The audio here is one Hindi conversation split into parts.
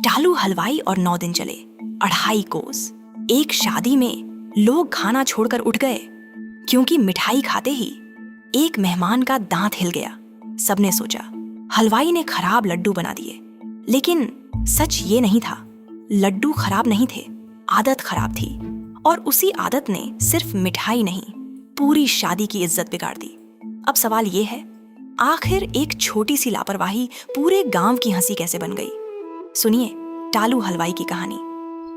टालू हलवाई और 9 दिन चले, 2.5 कोस। एक शादी में लोग खाना छोड़कर उठ गए क्योंकि मिठाई खाते ही एक मेहमान का दांत हिल गया। सबने सोचा हलवाई ने खराब लड्डू बना दिए, लेकिन सच ये नहीं था। लड्डू खराब नहीं थे, आदत खराब थी, और उसी आदत ने सिर्फ मिठाई नहीं, पूरी शादी की इज्जत बिगाड़ दी। अब सवाल ये है, आखिर एक छोटी सी लापरवाही पूरे गांव की हंसी कैसे बन गई? सुनिए टालू हलवाई की कहानी।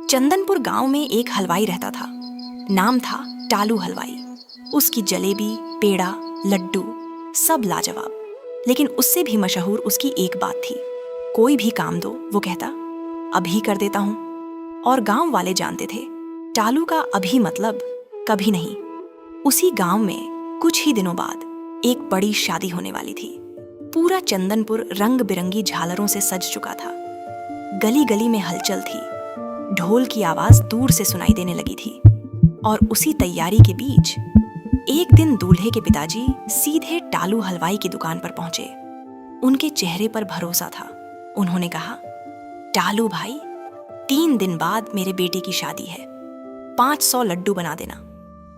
चंदनपुर गांव में एक हलवाई रहता था। नाम था टालू हलवाई। उसकी जलेबी, पेड़ा, लड्डू सब लाजवाब। लेकिन उससे भी मशहूर उसकी एक बात थी, कोई भी काम दो वो कहता अभी कर देता हूं। और गांव वाले जानते थे टालू का अभी मतलब कभी नहीं। उसी गांव में कुछ ही दिनों बाद एक बड़ी शादी होने वाली थी। पूरा चंदनपुर रंग बिरंगी झालरों से सज चुका था। गली गली में हलचल थी, ढोल की आवाज दूर से सुनाई देने लगी थी। और उसी तैयारी के बीच एक दिन दूल्हे के पिताजी सीधे टालू हलवाई की दुकान पर पहुंचे। उनके चेहरे पर भरोसा था। उन्होंने कहा, टालू भाई, 3 दिन बाद मेरे बेटे की शादी है, 500 लड्डू बना देना।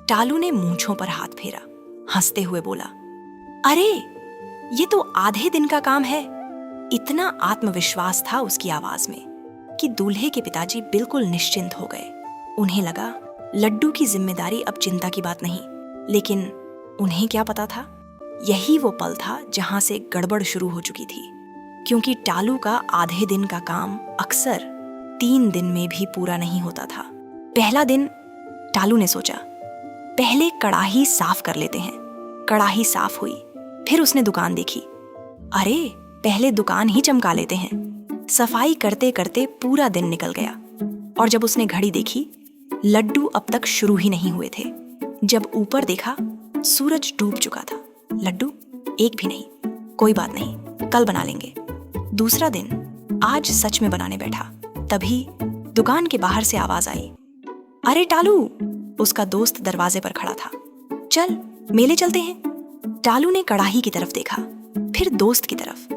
टालू ने मूंछों पर हाथ फेरा, हंसते हुए बोला, अरे ये तो आधे दिन का काम है। इतना आत्मविश्वास था उसकी आवाज में कि दूल्हे के पिताजी बिल्कुल निश्चिंत हो गए। उन्हें लगा लड्डू की जिम्मेदारी अब चिंता की बात नहीं। लेकिन उन्हें क्या पता था, यही वो पल था जहां से गड़बड़ शुरू हो चुकी थी। क्योंकि टालू का आधे दिन का काम अक्सर 3 दिन में भी पूरा नहीं होता था। पहला दिन टालू ने सोचा, पहले कड़ाही साफ कर लेते हैं। कड़ाही साफ हुई, फिर उसने दुकान देखी। अरे पहले दुकान ही चमका लेते हैं। सफाई करते करते पूरा दिन निकल गया। और जब उसने घड़ी देखी, लड्डू अब तक शुरू ही नहीं हुए थे। जब ऊपर देखा, सूरज डूब चुका था। लड्डू एक भी नहीं। कोई बात नहीं, कल बना लेंगे। दूसरा दिन आज सच में बनाने बैठा। तभी दुकान के बाहर से आवाज आई, अरे टालू! उसका दोस्त दरवाजे पर खड़ा था। चल मेले चलते हैं। टालू ने कड़ाही की तरफ देखा, फिर दोस्त की तरफ।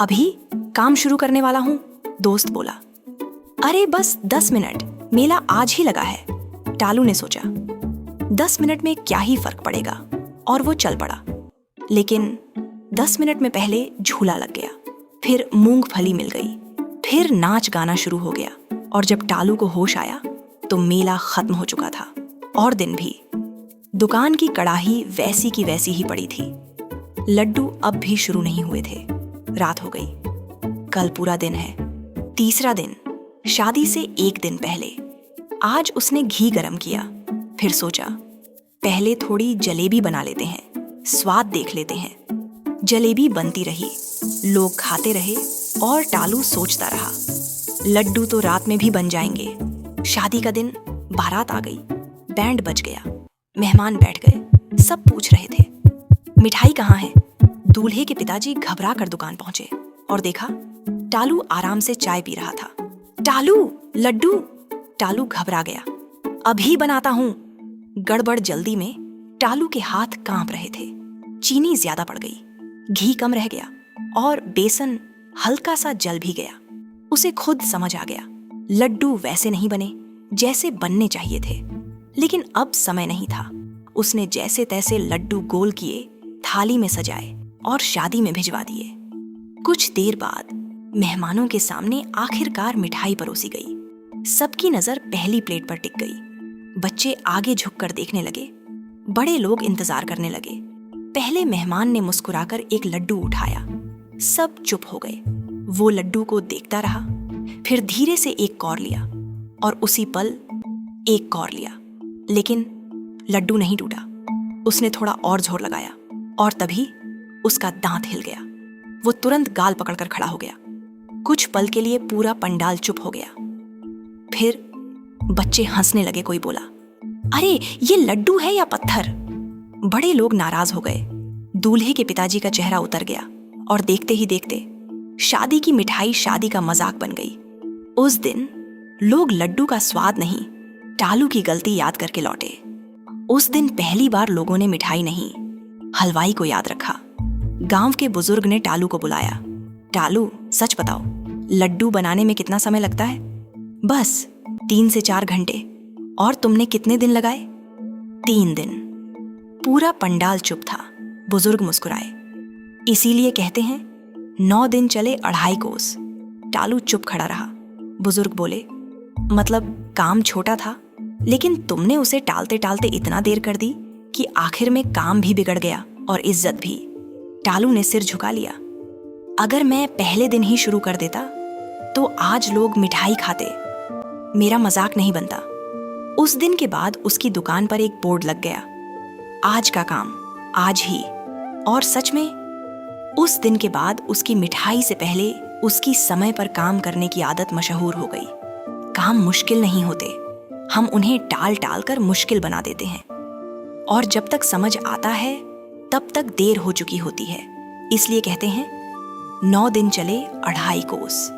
अभी काम शुरू करने वाला हूं, दोस्त बोला। अरे बस 10 मिनट, मेला आज ही लगा है। टालू ने सोचा 10 मिनट में क्या ही फर्क पड़ेगा, और वो चल पड़ा। लेकिन 10 मिनट में पहले झूला लग गया, फिर मूंगफली मिल गई, फिर नाच गाना शुरू हो गया। और जब टालू को होश आया तो मेला खत्म हो चुका था, और दिन भी। दुकान की कड़ाही वैसी की वैसी ही पड़ी थी। लड्डू अब भी शुरू नहीं हुए थे। रात हो गई। कल पूरा दिन है, तीसरा दिन, शादी से 1 दिन पहले। आज उसने घी गरम किया, फिर सोचा पहले थोड़ी जलेबी बना लेते हैं, स्वाद देख लेते हैं। जलेबी बनती रही, लोग खाते रहे, और टालू सोचता रहा लड्डू तो रात में भी बन जाएंगे। शादी का दिन, बारात आ गई, बैंड बज गया, मेहमान बैठ गए, सब पूछ रहे थे मिठाई कहाँ है। दूल्हे के पिताजी घबरा कर दुकान पहुंचे और देखा टालू आराम से चाय पी रहा था। टालू, लड्डू! टालू घबरा गया। अभी बनाता हूं। गड़बड़ जल्दी में टालू के हाथ कांप रहे थे। चीनी ज्यादा पड़ गई, घी कम रह गया, और बेसन हल्का सा जल भी गया। उसे खुद समझ आ गया, लड्डू वैसे नहीं बने जैसे बनने चाहिए थे। लेकिन अब समय नहीं था। उसने जैसे तैसे लड्डू गोल किए, थाली में सजाए और शादी में भिजवा दिए। कुछ देर बाद मेहमानों के सामने आखिरकार मिठाई परोसी गई। सबकी नजर पहली प्लेट पर टिक गई। बच्चे आगे झुककर देखने लगे, बड़े लोग इंतजार करने लगे। पहले मेहमान ने मुस्कुराकर एक लड्डू उठाया। सब चुप हो गए। वो लड्डू को देखता रहा, फिर धीरे से एक कौर लिया, और उसी पल एक कौर लिया। लेकिन लड्डू नहीं टूटा। उसने थोड़ा और जोर लगाया, और तभी उसका दांत हिल गया। वो तुरंत गाल पकड़कर खड़ा हो गया। कुछ पल के लिए पूरा पंडाल चुप हो गया। फिर बच्चे हंसने लगे। कोई बोला, अरे ये लड्डू है या पत्थर? बड़े लोग नाराज हो गए। दूल्हे के पिताजी का चेहरा उतर गया, और देखते ही देखते शादी की मिठाई शादी का मजाक बन गई। उस दिन लोग लड्डू का स्वाद नहीं, टालू की गलती याद करके लौटे। उस दिन पहली बार लोगों ने मिठाई नहीं, हलवाई को याद रखा। गांव के बुजुर्ग ने टालू को बुलाया। टालू, सच बताओ, लड्डू बनाने में कितना समय लगता है? बस 3 से 4 घंटे। और तुमने कितने दिन लगाए? 3 दिन। पूरा पंडाल चुप था। बुजुर्ग मुस्कुराए। इसीलिए कहते हैं 9 दिन चले 2.5 कोस। टालू चुप खड़ा रहा। बुजुर्ग बोले, मतलब काम छोटा था, लेकिन तुमने उसे टालते टालते इतना देर कर दी कि आखिर में काम भी बिगड़ गया और इज्जत भी। टालू ने सिर झुका लिया। अगर मैं पहले दिन ही शुरू कर देता तो आज लोग मिठाई खाते। मेरा मजाक नहीं बनता। उस दिन के बाद उसकी दुकान पर एक बोर्ड लग गया, आज का काम आज ही। और सच में उस दिन के बाद उसकी मिठाई से पहले उसकी समय पर काम करने की आदत मशहूर हो गई। काम मुश्किल नहीं होते, हम उन्हें टाल टाल कर मुश्किल बना देते हैं। और जब तक समझ आता है तब तक देर हो चुकी होती है। इसलिए कहते हैं 9 दिन चले 2.5 कोस।